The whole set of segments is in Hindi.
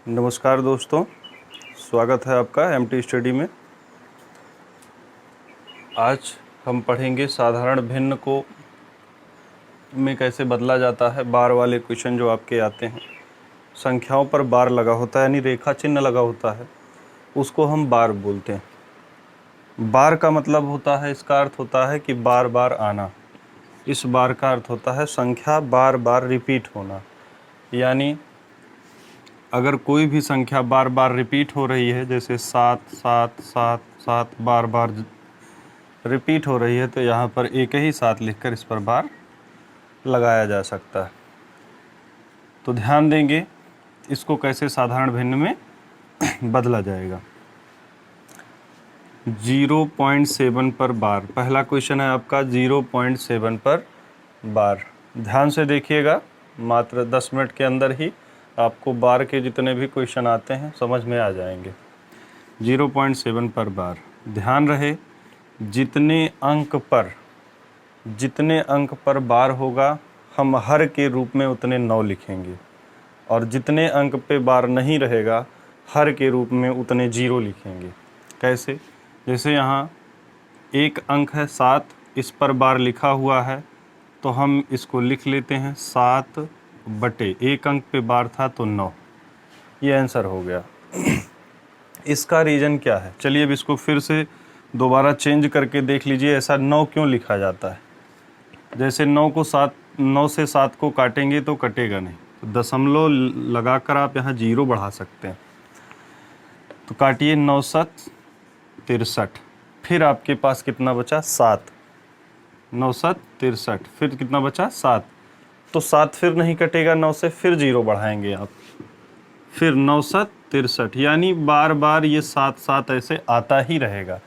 नमस्कार दोस्तों, स्वागत है आपका एमटी स्टडी में। आज हम पढ़ेंगे साधारण भिन्न को में कैसे बदला जाता है। बार वाले क्वेश्चन जो आपके आते हैं, संख्याओं पर बार लगा होता है यानी रेखा चिन्ह लगा होता है, उसको हम बार बोलते हैं। बार का मतलब होता है, इसका अर्थ होता है कि बार बार आना। इस बार का अर्थ होता है संख्या बार बार रिपीट होना, यानी अगर कोई भी संख्या बार बार रिपीट हो रही है, जैसे 7 7 7 7 बार बार रिपीट हो रही है, तो यहाँ पर एक ही 7 लिखकर इस पर बार लगाया जा सकता है। तो ध्यान देंगे इसको कैसे साधारण भिन्न में बदला जाएगा। 0.7 पर बार, पहला क्वेश्चन है आपका 0.7 पर बार। ध्यान से देखिएगा, मात्र 10 मिनट के अंदर ही आपको बार के जितने भी क्वेश्चन आते हैं समझ में आ जाएंगे। 0.7 पर बार, ध्यान रहे जितने अंक पर बार होगा हम हर के रूप में उतने 9 लिखेंगे, और जितने अंक पे बार नहीं रहेगा हर के रूप में उतने 0 लिखेंगे। कैसे? जैसे यहाँ एक अंक है 7, इस पर बार लिखा हुआ है तो हम इसको लिख लेते हैं 7 बटे एक अंक पे बार था तो 9। ये आंसर हो गया। इसका रीज़न क्या है? चलिए अब इसको फिर से दोबारा चेंज करके देख लीजिए, ऐसा 9 क्यों लिखा जाता है। जैसे 9 से 7 को काटेंगे तो कटेगा नहीं, तो दशमलव लगाकर आप यहाँ 0 बढ़ा सकते हैं। तो काटिए 9 7 63, फिर आपके पास कितना बचा? 7। 9 7 63, फिर कितना बचा? 7। तो 7 फिर नहीं कटेगा 9 से, फिर 0 बढ़ाएंगे आप, फिर 9 7 63, यानी बार बार ये 7 7 ऐसे आता ही रहेगा।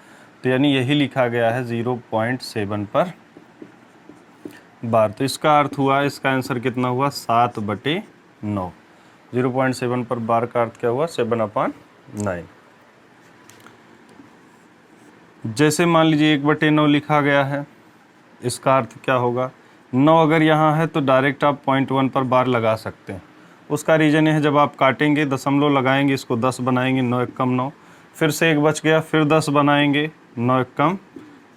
तो यानी यही लिखा गया है 0.7 पर बार। तो इसका अर्थ हुआ, इसका आंसर कितना हुआ? 7 बटे 9। 0.7 पर बार का अर्थ क्या हुआ? 7/9। जैसे मान लीजिए 1 बटे 9 लिखा गया है, इसका अर्थ क्या होगा? 9 अगर यहाँ है तो डायरेक्ट आप 0.1 पर बार लगा सकते हैं। उसका रीज़न ये है, जब आप काटेंगे दशमलव लगाएंगे, इसको 10 बनाएंगे, 9 1 कम 9, फिर से 1 बच गया, फिर 10 बनाएंगे, 9 1 कम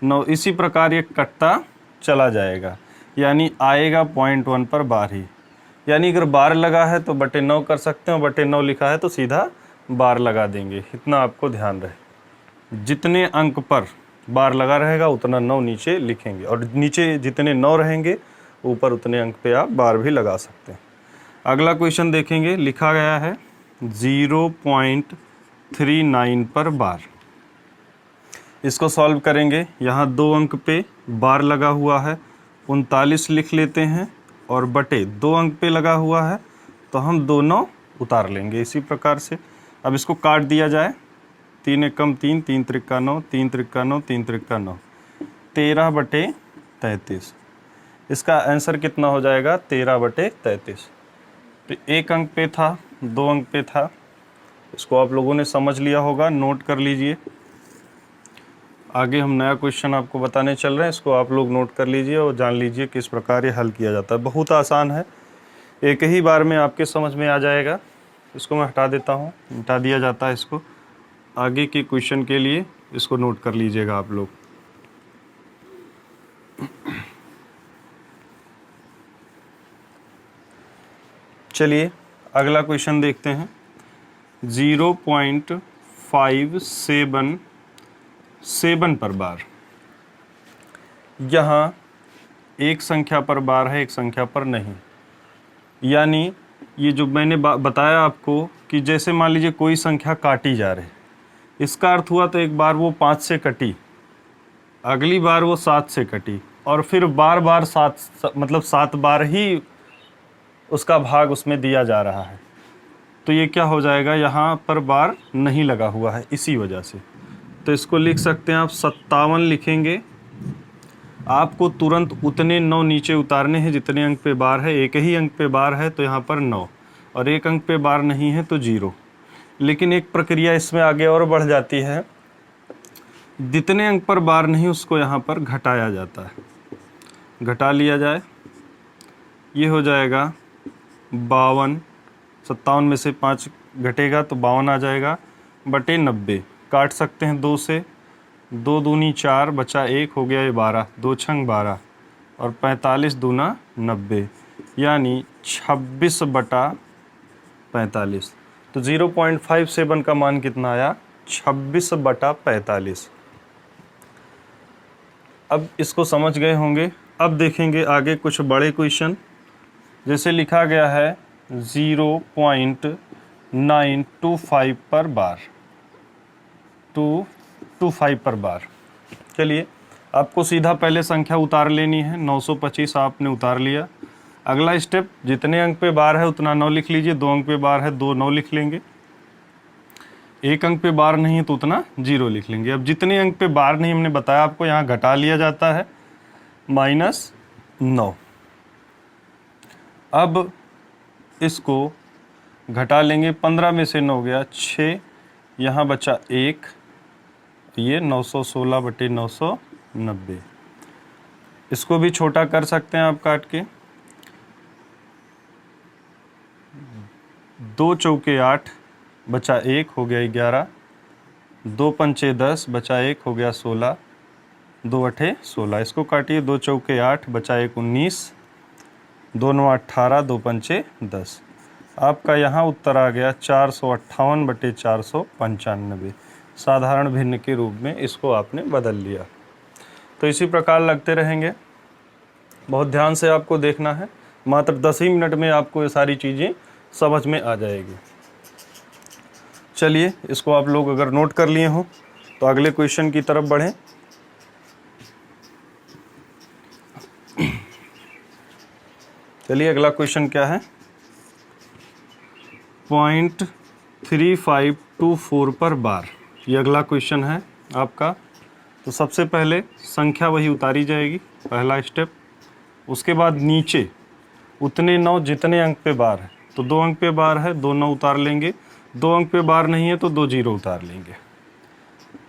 9। इसी प्रकार ये कटता चला जाएगा, यानी आएगा 0.1 पर बार ही। यानी अगर बार लगा है तो बटे 9 कर सकते हैं, बटे 9 लिखा है तो सीधा बार लगा देंगे। इतना आपको ध्यान रहे, जितने अंक पर बार लगा रहेगा उतना 9 नीचे लिखेंगे, और नीचे जितने 9 रहेंगे ऊपर उतने अंक पे आप बार भी लगा सकते हैं। अगला क्वेश्चन देखेंगे, लिखा गया है 0.39 पर बार। इसको सॉल्व करेंगे। यहाँ 2 अंक पे बार लगा हुआ है, 39 लिख लेते हैं, और बटे 2 अंक पे लगा हुआ है तो हम दोनों उतार लेंगे इसी प्रकार से। अब इसको काट दिया जाए, 3 1 कम 3, 3 त्रिका 9, 3 त्रिका 9, 3 त्रिका 9, 13 बटे 33। इसका आंसर कितना हो जाएगा? 13 बटे 33। तो 1 अंक पे था, 2 अंक पे था, इसको आप लोगों ने समझ लिया होगा, नोट कर लीजिए। आगे हम नया क्वेश्चन आपको बताने चल रहे हैं, इसको आप लोग नोट कर लीजिए और जान लीजिए किस प्रकार ये हल किया जाता है। बहुत आसान है, एक ही बार में आपके समझ में आ जाएगा। इसको मैं हटा देता हूँ, हटा दिया जाता है इसको। आगे के क्वेश्चन के लिए इसको नोट कर लीजिएगा आप लोग। चलिए अगला क्वेश्चन देखते हैं। 0.577 पर बार। यहाँ एक संख्या पर बार है, एक संख्या पर नहीं। यानी ये जो मैंने बताया आपको कि जैसे मान लीजिए कोई संख्या काटी जा रही, इसका अर्थ हुआ तो एक बार वो 5 से कटी, अगली बार वो 7 से कटी, और फिर बार बार 7 बार ही उसका भाग उसमें दिया जा रहा है। तो ये क्या हो जाएगा? यहाँ पर बार नहीं लगा हुआ है इसी वजह से। तो इसको लिख सकते हैं आप 57 लिखेंगे। आपको तुरंत उतने 9 नीचे उतारने हैं जितने अंक पे बार है। एक ही अंक पे बार है तो यहाँ पर 9, और एक अंक पे बार नहीं है तो 0। लेकिन एक प्रक्रिया इसमें आगे और बढ़ जाती है, जितने अंक पर बार नहीं उसको यहाँ पर घटाया जाता है। घटा लिया जाए, ये हो जाएगा 52। 57 में से 5 घटेगा तो 52 आ जाएगा बटे 90, काट सकते हैं 2 से, 2 दूनी 4 बचा 1 हो गया ये 12, 2 छंग 12 और 45 दूना 90 यानी 26 बटा 45। तो 0.57 का मान कितना आया? 26 बटा 45। अब इसको समझ गए होंगे। अब देखेंगे आगे कुछ बड़े क्वेश्चन। जैसे लिखा गया है 0.925 पर बार, 225 पर बार। चलिए आपको सीधा पहले संख्या उतार लेनी है। 925 आपने उतार लिया। अगला स्टेप, जितने अंक पे बार है उतना 9 लिख लीजिए। 2 अंक पे बार है 2 9 लिख लेंगे। 1 अंक पे बार नहीं है तो उतना 0 लिख लेंगे। अब जितने अंक पे बार नहीं हमने बताया आपको, यहाँ घटा लिया जाता है -9। अब इसको घटा लेंगे, 15 में से 9 गया 6, यहाँ बचा 1, ये 916 बटे 990। इसको भी छोटा कर सकते हैं आप काट के। 2 चौके 8 बचा 1 हो गया 11, 2 पंचे 10 बचा 1 हो गया 16, 2 अठे 16। इसको काटिए, 2 चौके 8 बचा 1 19, 2 9 18, 2 पंचे 10। आपका यहाँ उत्तर आ गया 458 बटे 495। साधारण भिन्न के रूप में इसको आपने बदल लिया। तो इसी प्रकार लगते रहेंगे। बहुत ध्यान से आपको देखना है, मात्र 10 ही मिनट में आपको ये सारी चीज़ें समझ में आ जाएगी। चलिए इसको आप लोग अगर नोट कर लिए हों तो अगले क्वेश्चन की तरफ बढ़ें। चलिए अगला क्वेश्चन क्या है? 0.3524 पर बार, ये अगला क्वेश्चन है आपका। तो सबसे पहले संख्या वही उतारी जाएगी, पहला स्टेप। उसके बाद नीचे उतने 9 जितने अंक पे बार है। तो 2 अंक पे बार है, 2 9 उतार लेंगे। 2 अंक पे बार नहीं है तो 2 0 उतार लेंगे।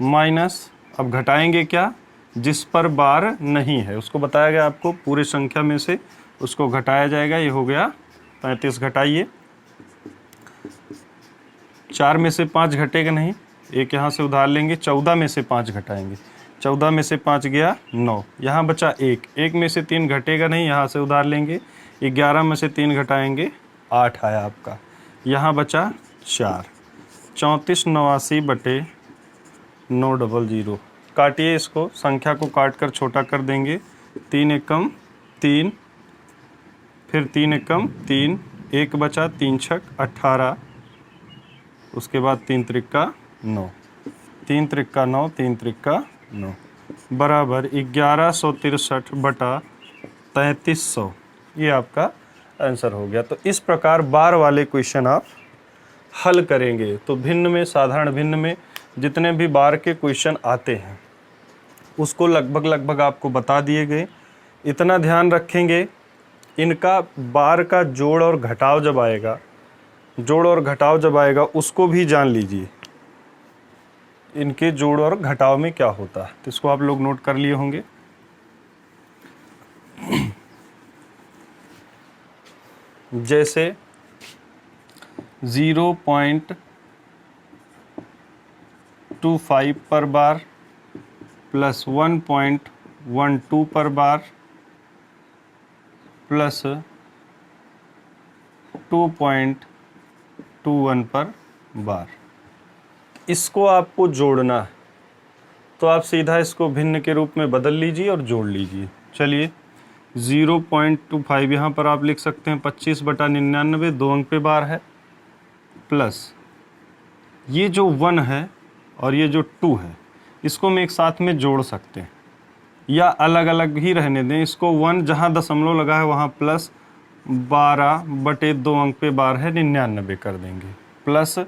माइनस, अब घटाएंगे क्या? जिस पर बार नहीं है उसको बताया गया आपको, पूरे संख्या में से उसको घटाया जाएगा। ये हो गया 35, घटाइए। 4 में से 5 घटेगा नहीं, एक यहाँ से उधार लेंगे। 14 में से 5 घटाएंगे, 14 में से 5 गया 9, यहाँ बचा 1, 1 में से 3 घटेगा नहीं, यहाँ से उधार लेंगे। 11 में से 3 घटाएंगे 8 आया आपका, यहाँ बचा 4। 3489 बटे 900। काटिए इसको, संख्या को काट कर छोटा कर देंगे। 3 एकम 3, फिर 3 एकम 3, 1 बचा, 3 छक 18, उसके बाद 3 त्रिक्का 9, 3 त्रिक्का 9, 3 त्रिक्का 9 बराबर 1163 बटा 3300। ये आपका आंसर हो गया। तो इस प्रकार बार वाले क्वेश्चन आप हल करेंगे। तो भिन्न में, साधारण भिन्न में जितने भी बार के क्वेश्चन आते हैं उसको लगभग आपको बता दिए गए। इतना ध्यान रखेंगे, इनका बार का जोड़ और घटाव जब आएगा, जोड़ और घटाव जब आएगा उसको भी जान लीजिए, इनके जोड़ और घटाव में क्या होता है। तो इसको आप लोग नोट कर लिए होंगे। जैसे 0.25 पर बार प्लस 1.12 पर बार प्लस 2.21 पर बार, इसको आपको जोड़ना है। तो आप सीधा इसको भिन्न के रूप में बदल लीजिए और जोड़ लीजिए। चलिए 0.25 यहाँ पर आप लिख सकते हैं 25 बटा 99, 2 अंक पे बार है, प्लस ये जो 1 है और ये जो 2 है इसको मैं एक साथ में जोड़ सकते हैं या अलग अलग ही रहने दें। इसको 1 जहाँ दशमलव लगा है वहाँ प्लस 12 बटे 2 अंक पे बार है 99 कर देंगे, प्लस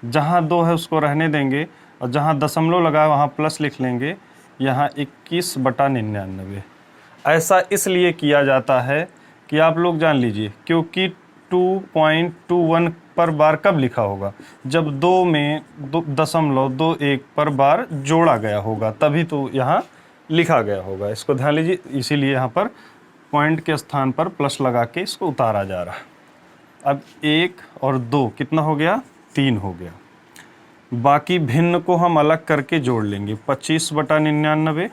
जहाँ 2 है उसको रहने देंगे और जहाँ दशमलव लगा है वहाँ प्लस लिख लेंगे, यहाँ 21 बटा 99। ऐसा इसलिए किया जाता है कि आप लोग जान लीजिए, क्योंकि 2.21 पर बार कब लिखा होगा? जब 2 में 2.21 पर बार जोड़ा गया होगा, तभी तो यहाँ लिखा गया होगा। इसको ध्यान लीजिए, इसीलिए यहाँ पर पॉइंट के स्थान पर प्लस लगा के इसको उतारा जा रहा है। अब 1 और 2 कितना हो गया? 3 हो गया। बाकी भिन्न को हम अलग करके जोड़ लेंगे। 25/99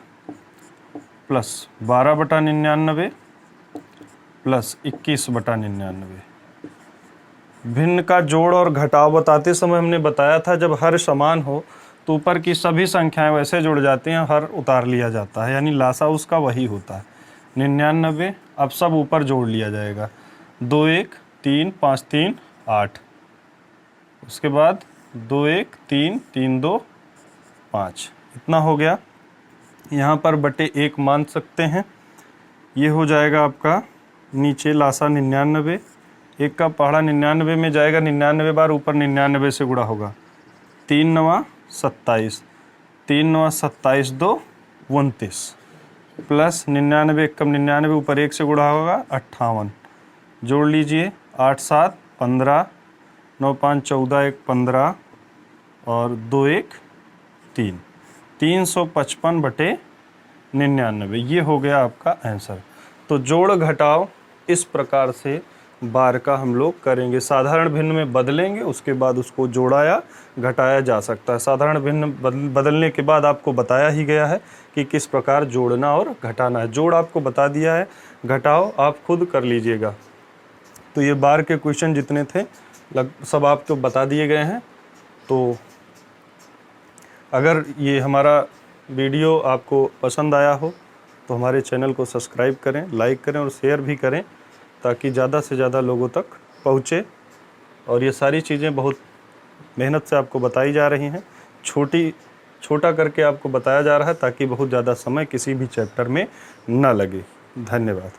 प्लस 12/99 प्लस 21/99। भिन्न का जोड़ और घटाव बताते समय हमने बताया था जब हर समान हो तो ऊपर की सभी संख्याएं वैसे जुड़ जाती हैं, हर उतार लिया जाता है, यानी लासा उसका वही होता है 99। अब सब ऊपर जोड़ लिया जाएगा। 2 1 3 5 3 8, उसके बाद 2 1 3 3 2 5, इतना हो गया। यहाँ पर बटे 1 मान सकते हैं। ये हो जाएगा आपका नीचे लासा 99, 1 का पहाड़ा 99 में जाएगा, 99 बार ऊपर 99 से गुणा होगा। 3 9 27, 3 9 27 2 29 प्लस 99 1 कम 99 ऊपर 1 से गुणा होगा 58। जोड़ लीजिए 8 7 15, 9 5 14, 1 15 और 2 1 3, 355/99। ये हो गया आपका आंसर। तो जोड़ घटाव इस प्रकार से बार का हम लोग करेंगे। साधारण भिन्न में बदलेंगे, उसके बाद उसको जोड़ा या घटाया जा सकता है। साधारण भिन्न बदलने के बाद आपको बताया ही गया है कि किस प्रकार जोड़ना और घटाना है। जोड़ आपको बता दिया है, घटाव आप खुद कर लीजिएगा। तो ये बार के क्वेश्चन जितने थे सब आपको बता दिए गए हैं। तो अगर ये हमारा वीडियो आपको पसंद आया हो तो हमारे चैनल को सब्सक्राइब करें, लाइक करें और शेयर भी करें ताकि ज़्यादा से ज़्यादा लोगों तक पहुँचे। और ये सारी चीज़ें बहुत मेहनत से आपको बताई जा रही हैं, छोटा करके आपको बताया जा रहा है ताकि बहुत ज़्यादा समय किसी भी चैप्टर में न लगे। धन्यवाद।